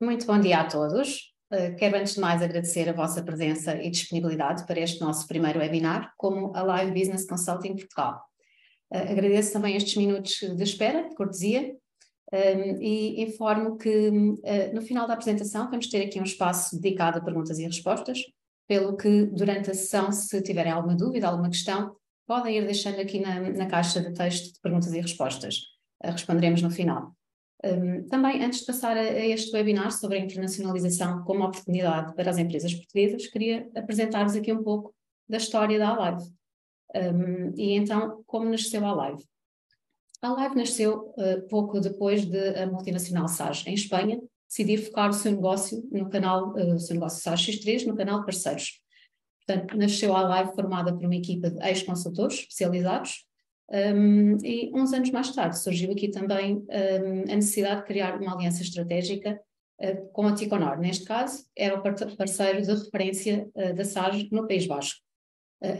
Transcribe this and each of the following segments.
Muito bom dia a todos. Quero antes de mais agradecer a vossa presença e disponibilidade para este nosso primeiro webinar como a Live Business Consulting Portugal. Agradeço também estes minutos de espera, de cortesia, e informo que no final da apresentação vamos ter aqui um espaço dedicado a perguntas e respostas, pelo que durante a sessão, se tiverem alguma dúvida, alguma questão, podem ir deixando aqui na caixa de texto de perguntas e respostas. Responderemos no final. Também, antes de passar a este webinar sobre a internacionalização como oportunidade para as empresas portuguesas, queria apresentar-vos aqui um pouco da história da Alive. E então, como nasceu a Alive? A Alive nasceu pouco depois de a multinacional Sage, em Espanha, decidir focar o seu negócio no canal, o seu negócio Sage X3, no canal de parceiros. Portanto, nasceu a Alive formada por uma equipa de ex-consultores especializados, e uns anos mais tarde surgiu aqui também a necessidade de criar uma aliança estratégica com a Ticonor. Neste caso, era o parceiro de referência da Sage no País Basco.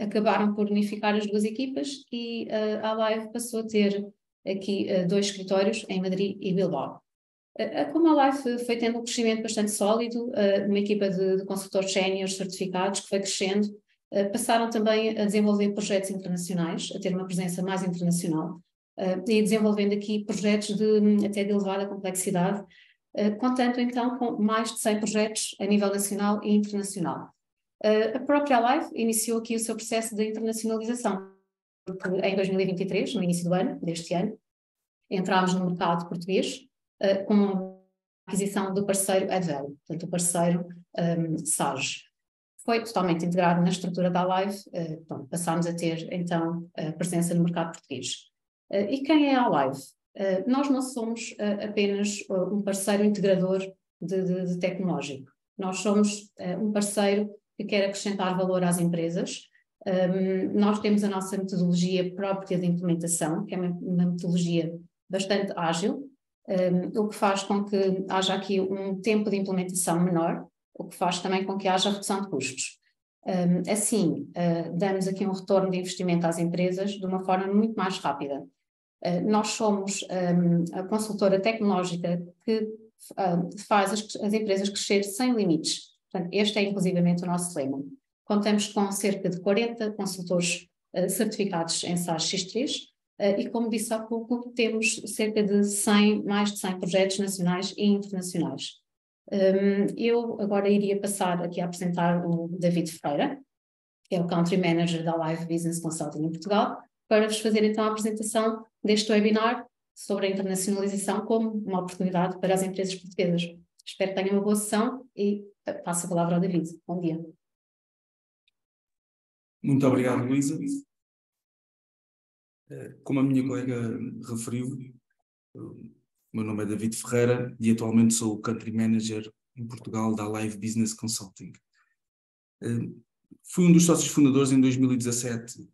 Acabaram por unificar as duas equipas e a Alive passou a ter aqui dois escritórios em Madrid e Bilbao. Como a Alive foi tendo um crescimento bastante sólido, uma equipa de consultores séniores certificados que foi crescendo, passaram também a desenvolver projetos internacionais, a ter uma presença mais internacional, e desenvolvendo aqui projetos até de elevada complexidade, contando então com mais de 100 projetos a nível nacional e internacional. A própria Alive iniciou aqui o seu processo de internacionalização, porque em 2023, no início do ano, deste ano, entramos no mercado português com a aquisição do parceiro Advel, portanto o parceiro Sage. Foi totalmente integrado na estrutura da Alive, passámos a ter então a presença no mercado português. E quem é a Alive? Nós não somos apenas um parceiro integrador de tecnológico, nós somos um parceiro que quer acrescentar valor às empresas. Nós temos a nossa metodologia própria de implementação, que é uma metodologia bastante ágil, o que faz com que haja aqui um tempo de implementação menor, o que faz também com que haja redução de custos. Assim, damos aqui um retorno de investimento às empresas de uma forma muito mais rápida. Nós somos a consultora tecnológica que faz as empresas crescer sem limites. Portanto, este é inclusivamente o nosso lema. Contamos com cerca de 40 consultores certificados em Sage X3 e, como disse há pouco, temos cerca de mais de 100 projetos nacionais e internacionais. Eu agora iria passar aqui a apresentar o David Ferreira, que é o Country Manager da Live Business Consulting em Portugal, para vos fazer então a apresentação deste webinar sobre a internacionalização como uma oportunidade para as empresas portuguesas. Espero que tenham uma boa sessão e passo a palavra ao David. Bom dia. Muito obrigado, Luísa. Como a minha colega referiu, o meu nome é David Ferreira e atualmente sou o Country Manager em Portugal da Live Business Consulting. Fui um dos sócios fundadores em 2017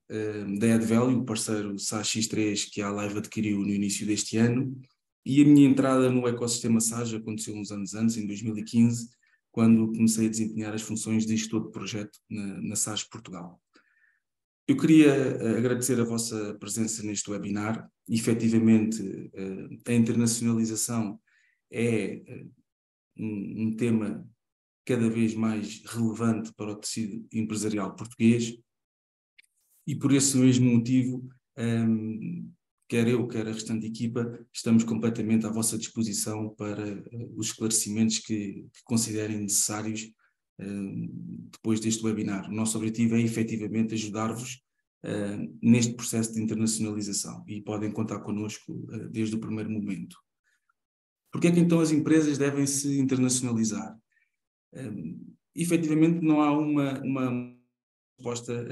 da AddValue, o parceiro Sage X3 que a Live adquiriu no início deste ano, e a minha entrada no ecossistema Sage aconteceu uns anos antes, em 2015, quando comecei a desempenhar as funções de gestor de projeto na Sage Portugal. Eu queria agradecer a vossa presença neste webinar. Efetivamente, a internacionalização é um tema cada vez mais relevante para o tecido empresarial português e por esse mesmo motivo, quer eu, quer a restante equipa, estamos completamente à vossa disposição para os esclarecimentos que considerem necessários depois deste webinar. O nosso objetivo é efetivamente ajudar-vos neste processo de internacionalização e podem contar connosco desde o primeiro momento. Porque é que então as empresas devem se internacionalizar? Efetivamente não há uma resposta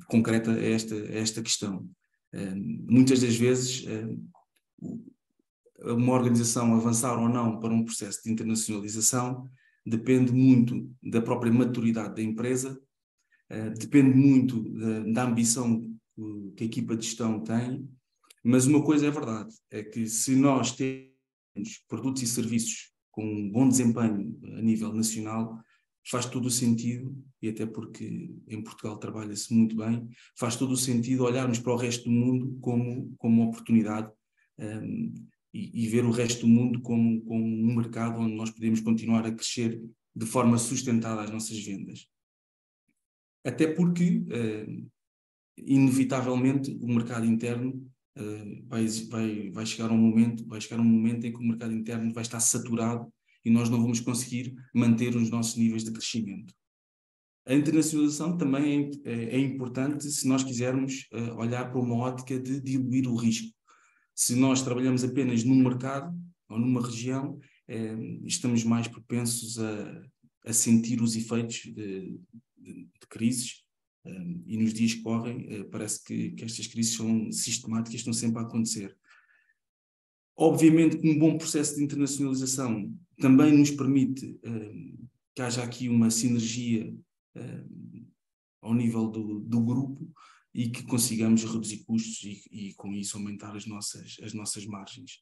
concreta a esta questão. Muitas das vezes uma organização avançar ou não para um processo de internacionalização depende muito da própria maturidade da empresa, depende muito da ambição que a equipa de gestão tem, mas uma coisa é verdade, é que se nós temos produtos e serviços com um bom desempenho a nível nacional, faz todo o sentido, e até porque em Portugal trabalha-se muito bem, faz todo o sentido olharmos para o resto do mundo como uma oportunidade e ver o resto do mundo como um mercado onde nós podemos continuar a crescer de forma sustentada as nossas vendas. Até porque, inevitavelmente, o mercado interno vai chegar um momento em que o mercado interno vai estar saturado e nós não vamos conseguir manter os nossos níveis de crescimento. A internacionalização também é importante se nós quisermos olhar para uma ótica de diluir o risco. Se nós trabalhamos apenas num mercado ou numa região, estamos mais propensos a sentir os efeitos de crises, e nos dias que correm parece que estas crises são sistemáticas, estão sempre a acontecer. Obviamente que um bom processo de internacionalização também nos permite que haja aqui uma sinergia ao nível do grupo e que consigamos reduzir custos e com isso aumentar as nossas margens.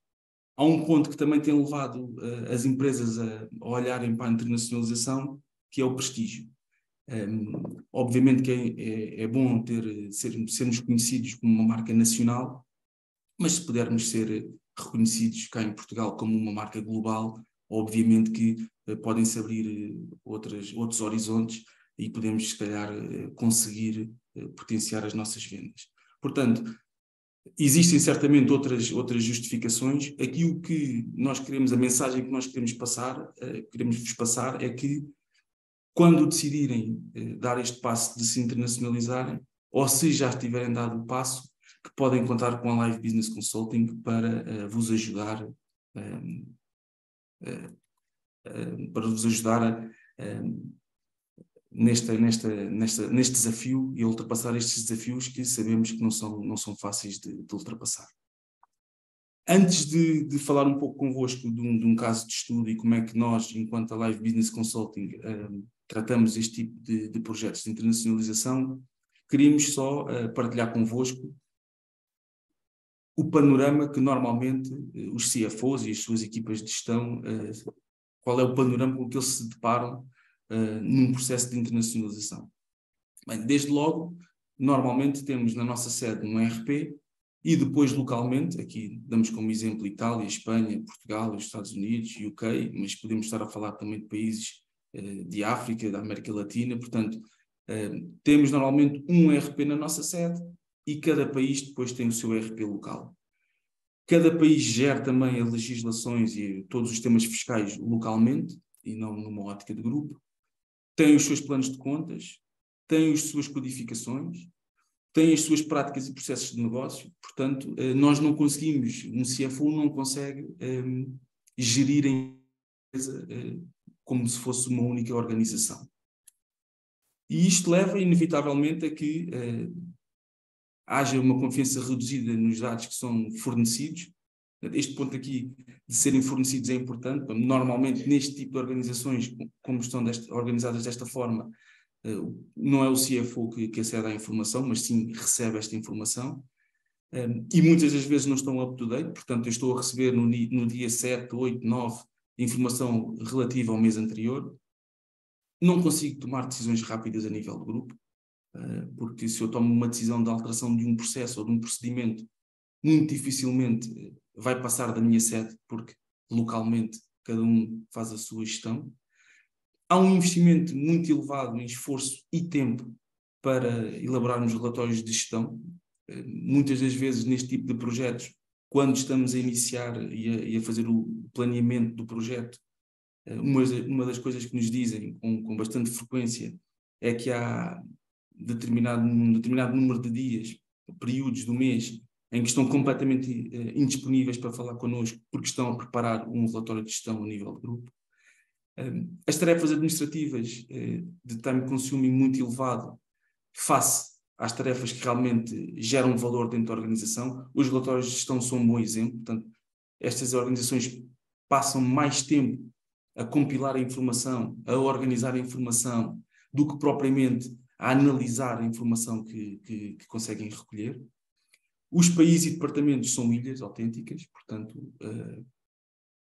Há um ponto que também tem levado as empresas a olharem para a internacionalização, que é o prestígio. Obviamente que é bom sermos conhecidos como uma marca nacional, mas se pudermos ser reconhecidos cá em Portugal como uma marca global, obviamente que podem-se abrir outros horizontes e podemos, se calhar, conseguir potenciar as nossas vendas. Portanto, existem certamente outras justificações. Aqui o que nós queremos, a mensagem que nós queremos vos passar é que quando decidirem dar este passo de se internacionalizarem, ou se já tiverem dado o passo, que podem contar com a Live Business Consulting para vos ajudar neste desafio e a ultrapassar estes desafios que sabemos que não são fáceis de ultrapassar. Antes de falar um pouco convosco de um caso de estudo e como é que nós, enquanto a Live Business Consulting, tratamos este tipo de projetos de internacionalização, queríamos só partilhar convosco o panorama que normalmente os CFOs e as suas equipas de gestão, qual é o panorama com que eles se deparam num processo de internacionalização. Bem, desde logo, normalmente temos na nossa sede um ERP e depois localmente, aqui damos como exemplo Itália, Espanha, Portugal, os Estados Unidos, UK, mas podemos estar a falar também de países de África, da América Latina, portanto, temos normalmente um ERP na nossa sede e cada país depois tem o seu ERP local. Cada país gera também as legislações e todos os temas fiscais localmente e não numa ótica de grupo. Tem os seus planos de contas, tem as suas codificações, tem as suas práticas e processos de negócio. Portanto, nós não conseguimos, um CFO não consegue gerir a empresa como se fosse uma única organização. E isto leva, inevitavelmente, a que haja uma confiança reduzida nos dados que são fornecidos. Este ponto aqui de serem fornecidos é importante. Normalmente, neste tipo de organizações, como estão organizadas desta forma, não é o CFO que acede à informação, mas sim recebe esta informação. E muitas das vezes não estão up-to-date, portanto eu estou a receber no dia 7, 8, 9 informação relativa ao mês anterior. Não consigo tomar decisões rápidas a nível de grupo, porque se eu tomo uma decisão de alteração de um processo ou de um procedimento, muito dificilmente vai passar da minha sede, porque localmente cada um faz a sua gestão. Há um investimento muito elevado em esforço e tempo para elaborarmos relatórios de gestão. Muitas das vezes neste tipo de projetos, quando estamos a iniciar e a fazer o planeamento do projeto, uma das coisas que nos dizem com bastante frequência é que há um determinado número de dias, períodos do mês, em que estão completamente indisponíveis para falar connosco porque estão a preparar um relatório de gestão a nível de grupo. As tarefas administrativas de time consuming muito elevado face às tarefas que realmente geram valor dentro da organização. Os relatórios de gestão são um bom exemplo. Portanto, estas organizações passam mais tempo a compilar a informação, a organizar a informação, do que propriamente a analisar a informação que conseguem recolher. Os países e departamentos são ilhas autênticas, portanto,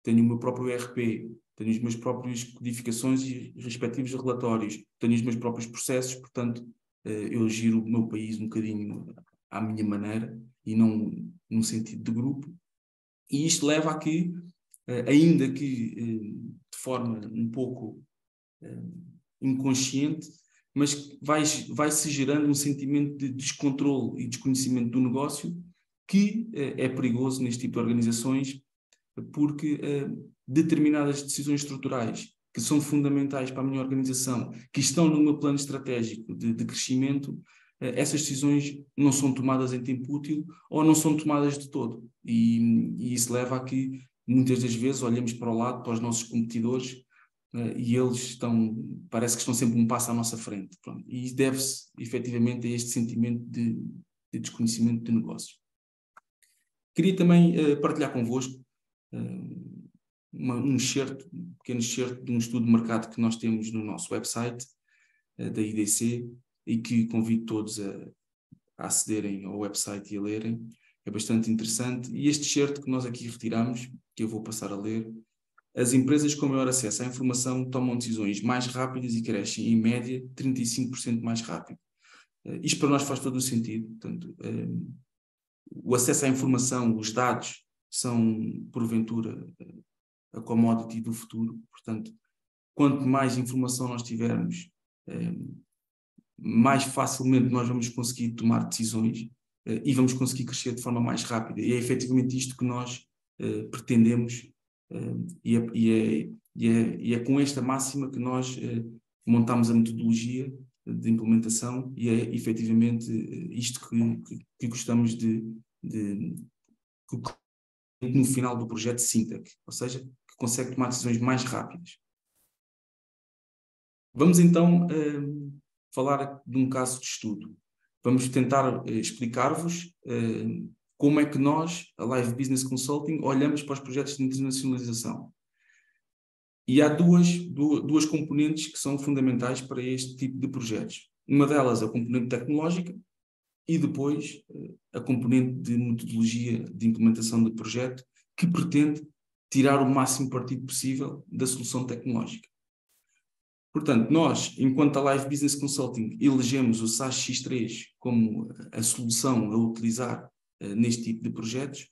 tenho o meu próprio ERP, tenho as minhas próprias codificações e respectivos relatórios, tenho os meus próprios processos, portanto, eu giro o meu país um bocadinho à minha maneira e não num sentido de grupo. E isto leva a que, ainda que de forma um pouco inconsciente, mas vai-se gerando um sentimento de descontrole e desconhecimento do negócio que é perigoso neste tipo de organizações, porque determinadas decisões estruturais que são fundamentais para a minha organização, que estão no meu plano estratégico de crescimento, essas decisões não são tomadas em tempo útil ou não são tomadas de todo. E isso leva a que, muitas das vezes, olhemos para o lado, para os nossos competidores, e eles parece que estão sempre um passo à nossa frente. Pronto. E isso deve-se, efetivamente, a este sentimento de desconhecimento de negócio. Queria também partilhar convosco um pequeno excerto de um estudo de mercado que nós temos no nosso website, da IDC, e que convido todos a acederem ao website e a lerem. É bastante interessante. E este excerto que nós aqui retiramos, que eu vou passar a ler: as empresas com maior acesso à informação tomam decisões mais rápidas e crescem, em média, 35% mais rápido. Isto para nós faz todo o sentido. Portanto, o acesso à informação, os dados, são, porventura, a commodity do futuro. Portanto, quanto mais informação nós tivermos, mais facilmente nós vamos conseguir tomar decisões e vamos conseguir crescer de forma mais rápida. E é efetivamente isto que nós pretendemos, e é com esta máxima que nós montamos a metodologia de implementação, e é efetivamente isto que gostamos que no final do projeto sinta, ou seja, que consegue tomar decisões mais rápidas. Vamos então falar de um caso de estudo. Vamos tentar explicar-vos como é que nós, a Live Business Consulting, olhamos para os projetos de internacionalização. E há duas componentes que são fundamentais para este tipo de projetos. Uma delas, a componente tecnológica, e depois a componente de metodologia de implementação do projeto, que pretende tirar o máximo partido possível da solução tecnológica. Portanto, nós, enquanto a Live Business Consulting, elegemos o SaaS X3 como a solução a utilizar neste tipo de projetos,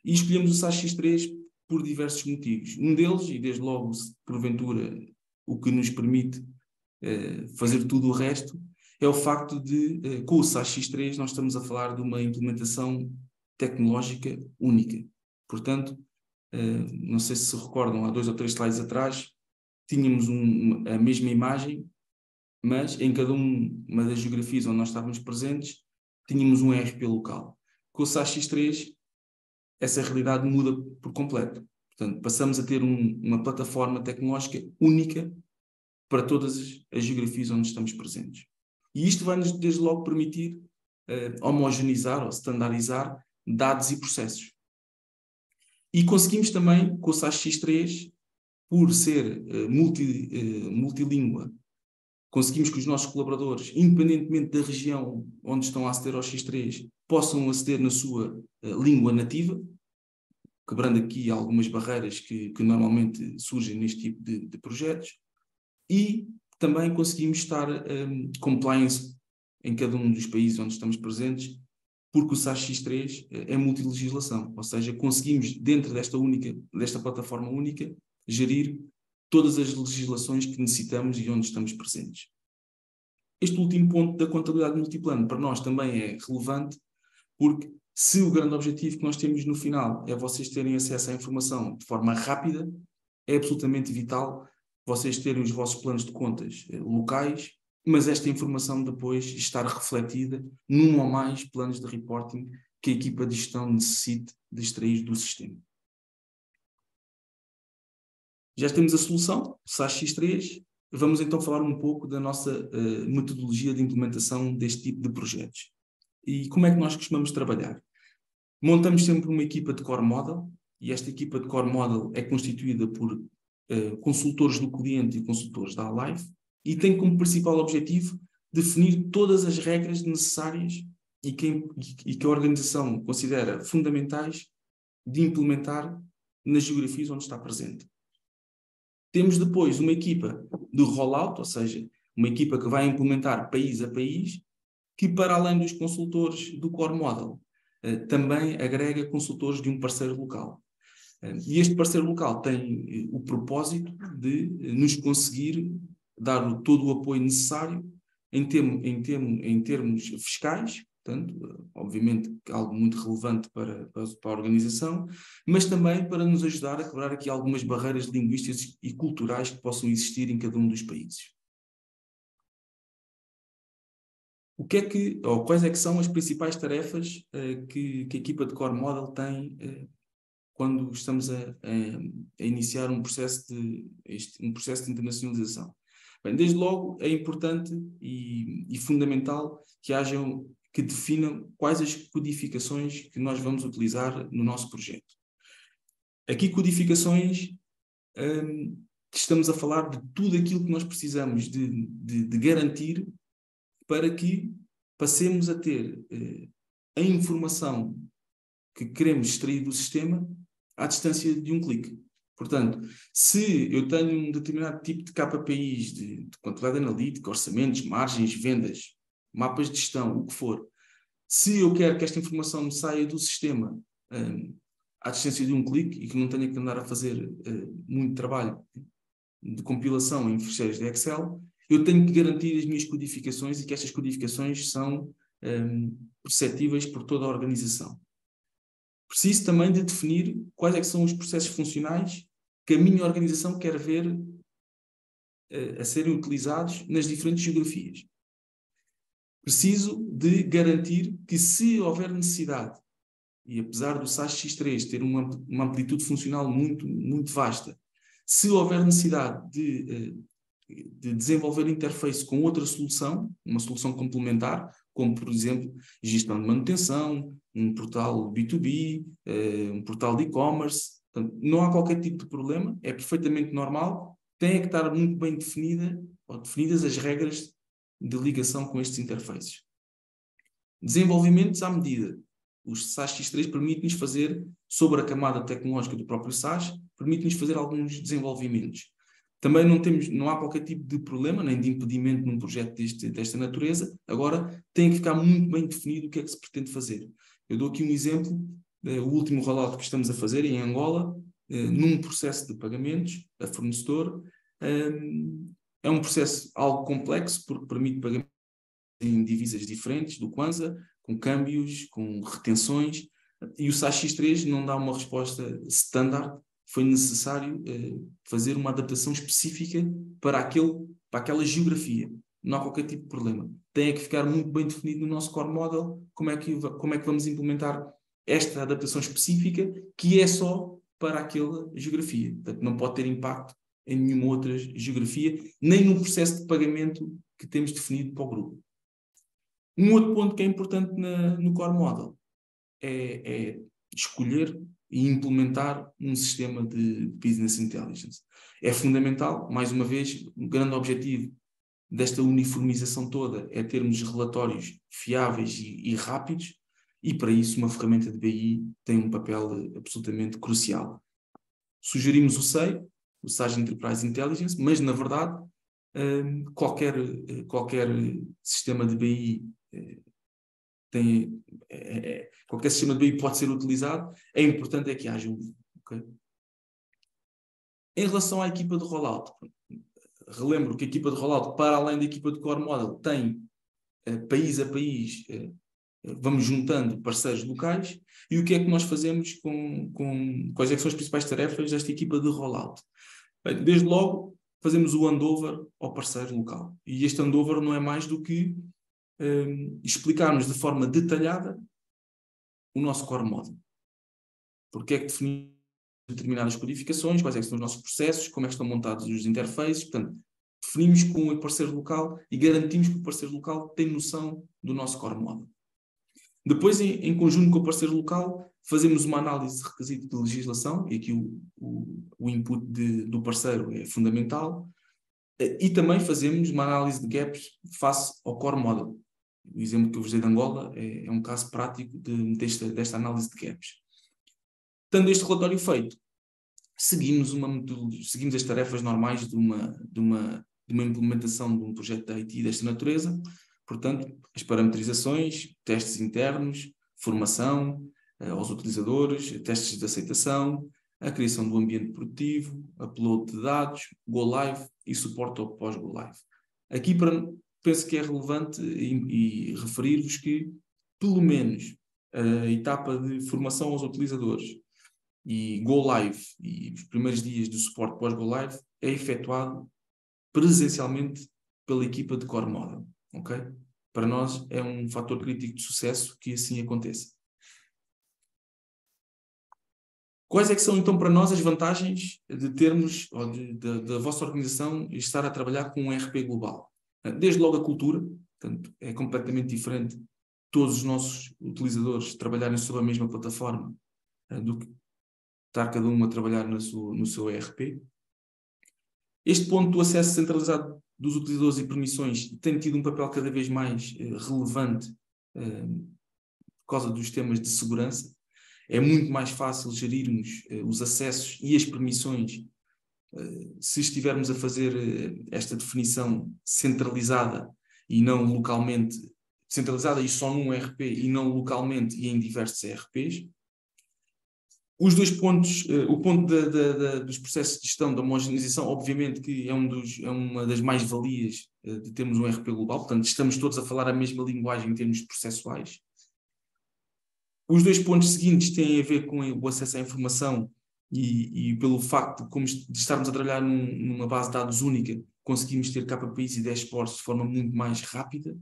e escolhemos o SaaS X3 por diversos motivos. Um deles, e desde logo, porventura, o que nos permite fazer tudo o resto, é o facto de, com o SaaS X3, nós estamos a falar de uma implementação tecnológica única. Portanto, não sei se recordam, há 2 ou 3 slides atrás, tínhamos a mesma imagem, mas em cada uma das geografias onde nós estávamos presentes, tínhamos um ERP local. Com o SaaS X3, essa realidade muda por completo. Portanto, passamos a ter uma plataforma tecnológica única para todas as geografias onde estamos presentes. E isto vai-nos, desde logo, permitir homogeneizar ou standardizar dados e processos. E conseguimos também, com o SaaS X3, por ser multilíngua, conseguimos que os nossos colaboradores, independentemente da região onde estão a aceder ao X3, possam aceder na sua língua nativa, quebrando aqui algumas barreiras que normalmente surgem neste tipo de projetos, e também conseguimos estar compliance em cada um dos países onde estamos presentes, porque o SaaS X3 é multilegislação, ou seja, conseguimos, dentro desta plataforma única, gerir todas as legislações que necessitamos e onde estamos presentes. Este último ponto da contabilidade multiplano para nós também é relevante, porque se o grande objetivo que nós temos no final é vocês terem acesso à informação de forma rápida, é absolutamente vital vocês terem os vossos planos de contas locais, mas esta informação depois estar refletida num ou mais planos de reporting que a equipa de gestão necessite de extrair do sistema. Já temos a solução, SaaS X3. Vamos então falar um pouco da nossa metodologia de implementação deste tipo de projetos. E como é que nós costumamos trabalhar? Montamos sempre uma equipa de core model, e esta equipa de core model é constituída por consultores do cliente e consultores da Alive, e tem como principal objetivo definir todas as regras necessárias e que a organização considera fundamentais de implementar nas geografias onde está presente. Temos depois uma equipa de rollout, ou seja, uma equipa que vai implementar país a país, que para além dos consultores do core model, também agrega consultores de um parceiro local. E este parceiro local tem o propósito de nos conseguir dar todo o apoio necessário em termos fiscais, portanto, obviamente algo muito relevante para a organização, mas também para nos ajudar a quebrar aqui algumas barreiras linguísticas e culturais que possam existir em cada um dos países. Quais é que são as principais tarefas que a equipa de Core Model tem quando estamos a iniciar um processo de internacionalização? Bem, desde logo é importante e fundamental que definam quais as codificações que nós vamos utilizar no nosso projeto. Aqui codificações, estamos a falar de tudo aquilo que nós precisamos de garantir para que passemos a ter a informação que queremos extrair do sistema à distância de um clique. Portanto, se eu tenho um determinado tipo de KPIs, de quantidade analítica, orçamentos, margens, vendas, mapas de gestão, o que for, se eu quero que esta informação me saia do sistema à distância de um clique e que não tenha que andar a fazer muito trabalho de compilação em ficheiros de Excel, eu tenho que garantir as minhas codificações e que estas codificações são perceptíveis por toda a organização. Preciso também de definir quais é que são os processos funcionais que a minha organização quer ver a serem utilizados nas diferentes geografias. Preciso de garantir que, se houver necessidade, e apesar do SAS X3 ter uma amplitude funcional muito, muito vasta, se houver necessidade de desenvolver interface com outra solução, uma solução complementar, como, por exemplo, gestão de manutenção, um portal B2B, um portal de e-commerce. Portanto, não há qualquer tipo de problema, é perfeitamente normal, tem que estar muito bem definidas as regras de ligação com estes interfaces. Desenvolvimentos à medida. O SAS X3 permite-nos fazer, sobre a camada tecnológica do próprio SAS, permite-nos fazer alguns desenvolvimentos. Também não há qualquer tipo de problema, nem de impedimento num projeto desta natureza. Agora, tem que ficar muito bem definido o que é que se pretende fazer. Eu dou aqui um exemplo, o último rollout que estamos a fazer em Angola, num processo de pagamentos a fornecedor. É um processo algo complexo, porque permite pagamentos em divisas diferentes do Kwanza, com câmbios, com retenções, e o SAS X3 não dá uma resposta standard. Foi necessário fazer uma adaptação específica para aquela geografia. Não há qualquer tipo de problema. Tem que ficar muito bem definido no nosso core model como é que vamos implementar esta adaptação específica, que é só para aquela geografia. Portanto, não pode ter impacto em nenhuma outra geografia, nem no processo de pagamento que temos definido para o grupo. Um outro ponto que é importante no core model é escolher e implementar um sistema de business intelligence. É fundamental, mais uma vez, um grande objetivo desta uniformização toda é termos relatórios fiáveis e rápidos, e para isso uma ferramenta de BI tem um papel absolutamente crucial. Sugerimos o SEI, o SAS Enterprise Intelligence, mas na verdade qualquer sistema de BI qualquer sistema de BI pode ser utilizado. É importante que haja um. Okay? Em relação à equipa de rollout, relembro que a equipa de rollout, para além da equipa de core model, tem país a país, vamos juntando parceiros locais. E o que é que nós fazemos quais é que são as principais tarefas desta equipa de rollout? Bem, desde logo fazemos o handover ao parceiro local, e este handover não é mais do que explicarmos de forma detalhada o nosso core model. Porque é que definimos determinadas codificações, quais é que são os nossos processos, como é que estão montados os interfaces. Portanto, definimos com o parceiro local e garantimos que o parceiro local tem noção do nosso core model. Depois, em conjunto com o parceiro local, fazemos uma análise de requisito de legislação, e aqui o input do parceiro é fundamental, e também fazemos uma análise de gaps face ao core model. O exemplo que eu vos dei de Angola é um caso prático desta análise de gaps. Tendo este relatório feito, seguimos as tarefas normais de uma implementação de um projeto de IT desta natureza. Portanto, as parametrizações, testes internos, formação aos utilizadores, testes de aceitação, a criação do ambiente produtivo, upload de dados, go live e suporte ao pós-go live. Aqui penso que é relevante e referir-vos que, pelo menos, a etapa de formação aos utilizadores e go live e os primeiros dias de suporte pós-go live é efetuado presencialmente pela equipa de Core Model. Okay? Para nós é um fator crítico de sucesso que assim aconteça. Quais é que são, então, para nós as vantagens de termos, ou da vossa organização, estar a trabalhar com um ERP global? Desde logo a cultura, portanto, é completamente diferente todos os nossos utilizadores trabalharem sobre a mesma plataforma do que estar cada um a trabalhar no seu ERP. Este ponto do acesso centralizado dos utilizadores e permissões tem tido um papel cada vez mais relevante por causa dos temas de segurança. É muito mais fácil gerirmos os acessos e as permissões se estivermos a fazer esta definição centralizada e não localmente, centralizada e só num ERP e não localmente e em diversos ERPs. Os dois pontos, o ponto dos processos de gestão, da homogeneização, obviamente que é uma das mais-valias de termos um ERP global, portanto estamos todos a falar a mesma linguagem em termos processuais. Os dois pontos seguintes têm a ver com o acesso à informação e pelo facto de estarmos a trabalhar numa base de dados única, conseguimos ter KPIs e dashboards de forma muito mais rápida.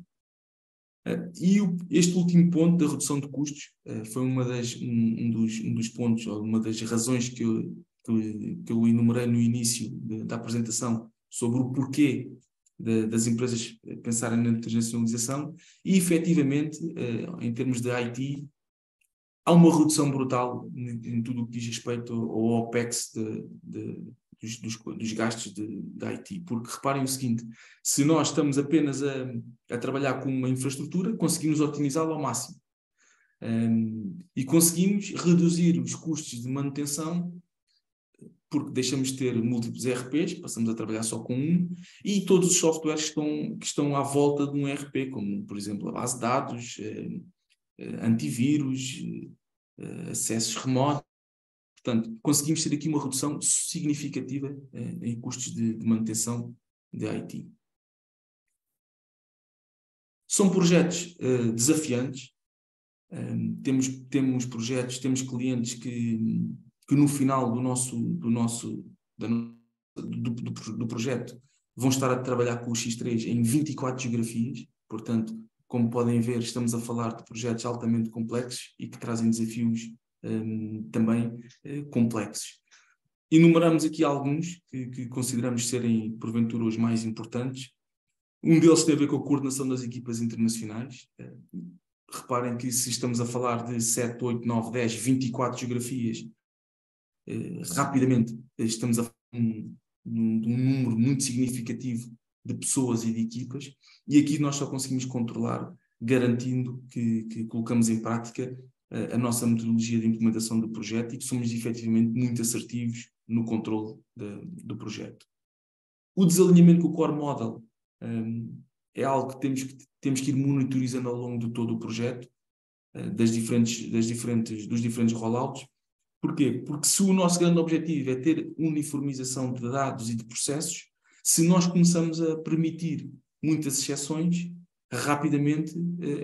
E este último ponto da redução de custos foi um dos pontos, ou uma das razões que eu enumerei no início da apresentação sobre o porquê das empresas pensarem na internacionalização e, efetivamente, em termos de IT, há uma redução brutal em tudo o que diz respeito ao OPEX dos gastos de IT. Porque reparem o seguinte, se nós estamos apenas a trabalhar com uma infraestrutura, conseguimos otimizá-la ao máximo. E conseguimos reduzir os custos de manutenção porque deixamos de ter múltiplos ERPs, passamos a trabalhar só com um, e todos os softwares que estão à volta de um ERP, como, por exemplo, a base de dados, antivírus, acessos remotos. Portanto, conseguimos ter aqui uma redução significativa em custos de manutenção de IT. São projetos desafiantes. Temos projetos, temos clientes que no final do projeto vão estar a trabalhar com o X3 em 24 geografias. Portanto, como podem ver, estamos a falar de projetos altamente complexos e que trazem desafios também complexos. Enumeramos aqui alguns que consideramos serem, porventura, os mais importantes. Um deles tem a ver com a coordenação das equipas internacionais. Reparem que se estamos a falar de 7, 8, 9, 10, 24 geografias, rapidamente estamos a falar de um número muito significativo de pessoas e de equipas, e aqui nós só conseguimos controlar garantindo que colocamos em prática a nossa metodologia de implementação do projeto e que somos efetivamente muito assertivos no controle do projeto. O desalinhamento com o Core Model é algo que temos que ir monitorizando ao longo de todo o projeto, dos diferentes rollouts. Porquê? Porque se o nosso grande objetivo é ter uniformização de dados e de processos, se nós começamos a permitir muitas exceções, rapidamente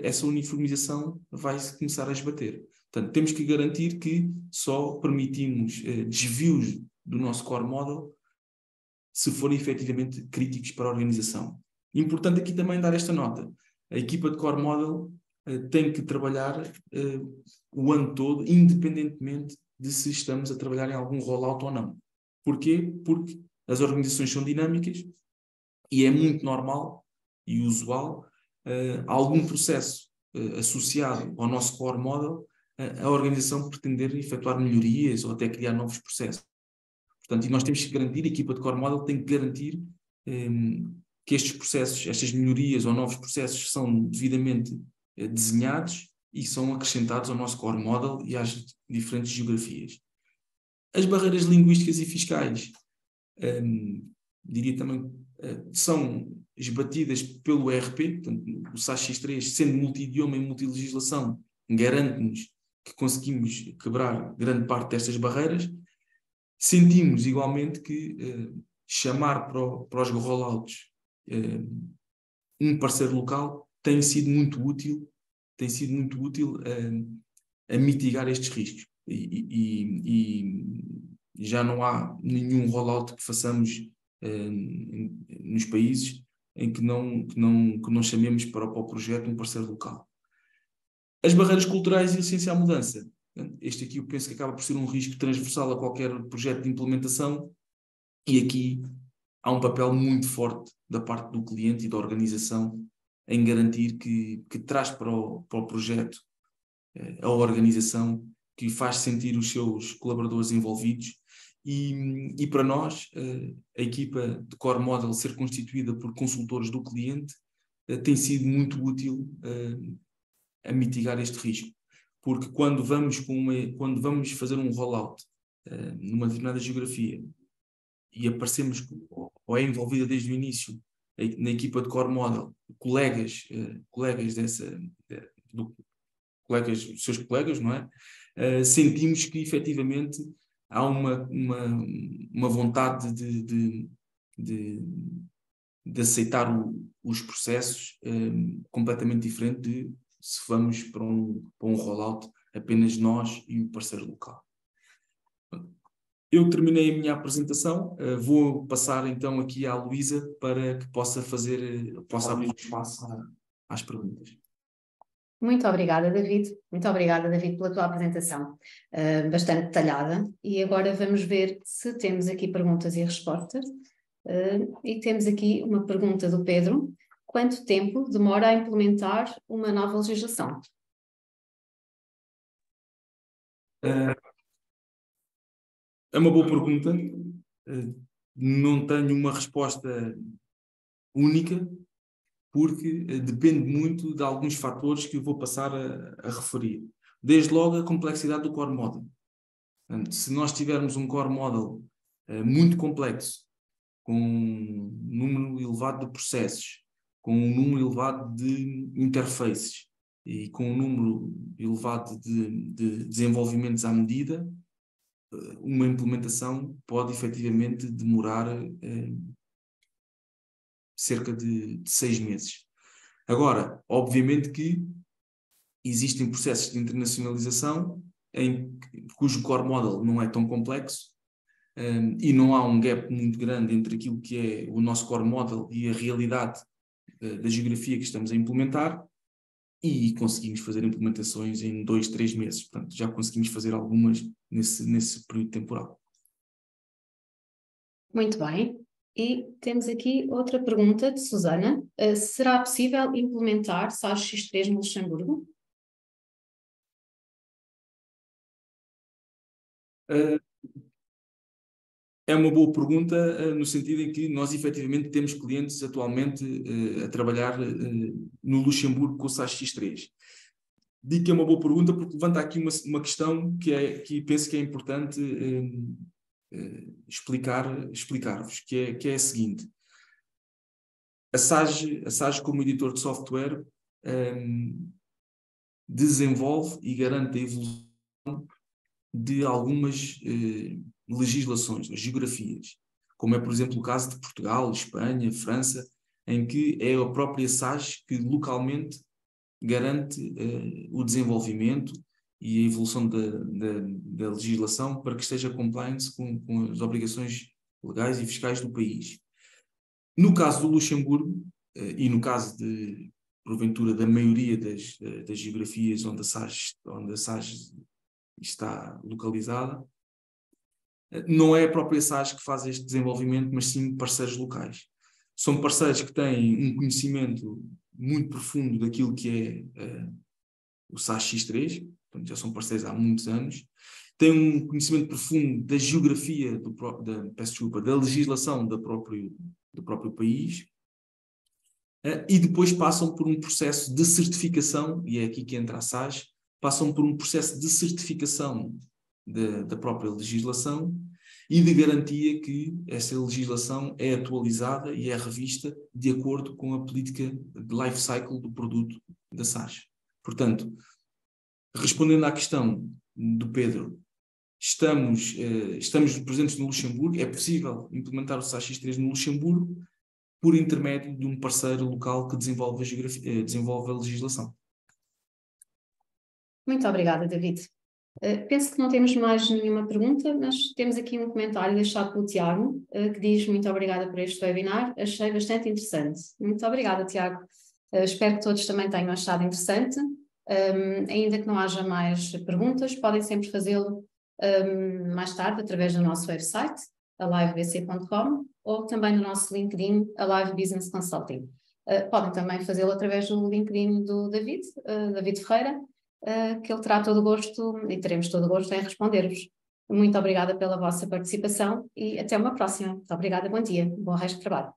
essa uniformização vai começar a esbater. Portanto, temos que garantir que só permitimos desvios do nosso core model se forem efetivamente críticos para a organização. Importante aqui também dar esta nota. A equipa de core model tem que trabalhar o ano todo, independentemente de se estamos a trabalhar em algum rollout ou não. Porquê? Porque as organizações são dinâmicas e é muito normal e usual algum processo associado ao nosso core model, a organização pretender efetuar melhorias ou até criar novos processos. Portanto, e nós temos que garantir, a equipa de core model tem que garantir que estes processos, estas melhorias ou novos processos são devidamente desenhados e são acrescentados ao nosso core model e às diferentes geografias. As barreiras linguísticas e fiscais, diria também, são esbatidas pelo ERP, portanto, o SAS X3, sendo multi-idioma e multilegislação, garante-nos que conseguimos quebrar grande parte destas barreiras. Sentimos igualmente que chamar para os rollouts um parceiro local tem sido muito útil a mitigar estes riscos. E já não há nenhum rollout que façamos nos países em que não chamemos para o projeto um parceiro local. As barreiras culturais e a licença à mudança. Este aqui eu penso que acaba por ser um risco transversal a qualquer projeto de implementação, e aqui há um papel muito forte da parte do cliente e da organização em garantir que traz para o projeto a organização, que faz sentir os seus colaboradores envolvidos, e para nós a equipa de Core Model ser constituída por consultores do cliente tem sido muito útil a mitigar este risco, porque quando vamos fazer um rollout numa determinada geografia e aparecemos, ou é envolvida desde o início na equipa de Core Model, colegas seus colegas, não é? Sentimos que efetivamente há uma vontade de aceitar os processos completamente diferente de se vamos para um rollout apenas nós e o parceiro local. Eu terminei a minha apresentação, vou passar então aqui à Luísa para que possa abrir espaço às perguntas. Muito obrigada, David. Muito obrigada, David, pela tua apresentação, bastante detalhada. E agora vamos ver se temos aqui perguntas e respostas. E temos aqui uma pergunta do Pedro. Quanto tempo demora a implementar uma nova legislação? É uma boa pergunta. Não tenho uma resposta única, porque depende muito de alguns fatores que eu vou passar a referir. Desde logo a complexidade do core model. Portanto, se nós tivermos um core model muito complexo, com um número elevado de processos, com um número elevado de interfaces e com um número elevado de desenvolvimentos à medida, uma implementação pode efetivamente demorar cerca de 6 meses. Agora, obviamente que existem processos de internacionalização cujo core model não é tão complexo e não há um gap muito grande entre aquilo que é o nosso core model e a realidade da geografia que estamos a implementar, e conseguimos fazer implementações em 2, 3 meses. Portanto, já conseguimos fazer algumas nesse período temporal. Muito bem. E temos aqui outra pergunta de Susana. Será possível implementar SAS X3 no Luxemburgo? É uma boa pergunta, no sentido em que nós efetivamente temos clientes atualmente a trabalhar no Luxemburgo com o SAS X3. Digo que é uma boa pergunta porque levanta aqui uma questão que penso que é importante explicar-vos, que é a seguinte. A SAS como editor de software desenvolve e garante a evolução de algumas legislações, geografias, como é, por exemplo, o caso de Portugal, Espanha, França, em que é a própria SAS que localmente garante o desenvolvimento e a evolução da legislação para que esteja compliance com as obrigações legais e fiscais do país. No caso do Luxemburgo, e no caso porventura, da maioria das geografias onde a SAS está localizada, não é a própria SAS que faz este desenvolvimento, mas sim parceiros locais. São parceiros que têm um conhecimento muito profundo daquilo que é o SAS X3, portanto, já são parceiros há muitos anos, têm um conhecimento profundo da geografia, da legislação do próprio país, e depois passam por um processo de certificação, e é aqui que entra a SAS, passam por um processo de certificação da própria legislação e de garantia que essa legislação é atualizada e é revista de acordo com a política de life cycle do produto da SAS. Portanto, Respondendo à questão do Pedro, estamos presentes no Luxemburgo. É possível implementar o SAX X3 no Luxemburgo por intermédio de um parceiro local que desenvolve a legislação. Muito obrigada, David. Penso que não temos mais nenhuma pergunta, mas temos aqui um comentário deixado pelo Tiago, que diz: muito obrigada por este webinar, achei bastante interessante. Muito obrigada, Tiago. Espero que todos também tenham achado interessante. Ainda que não haja mais perguntas, podem sempre fazê-lo mais tarde através do nosso website, alivebc.com, ou também no nosso LinkedIn, Alive Business Consulting. Podem também fazê-lo através do LinkedIn do David, David Ferreira, que ele terá todo o gosto e teremos todo o gosto em responder-vos. Muito obrigada pela vossa participação e até uma próxima. Muito obrigada, bom dia, bom resto de trabalho.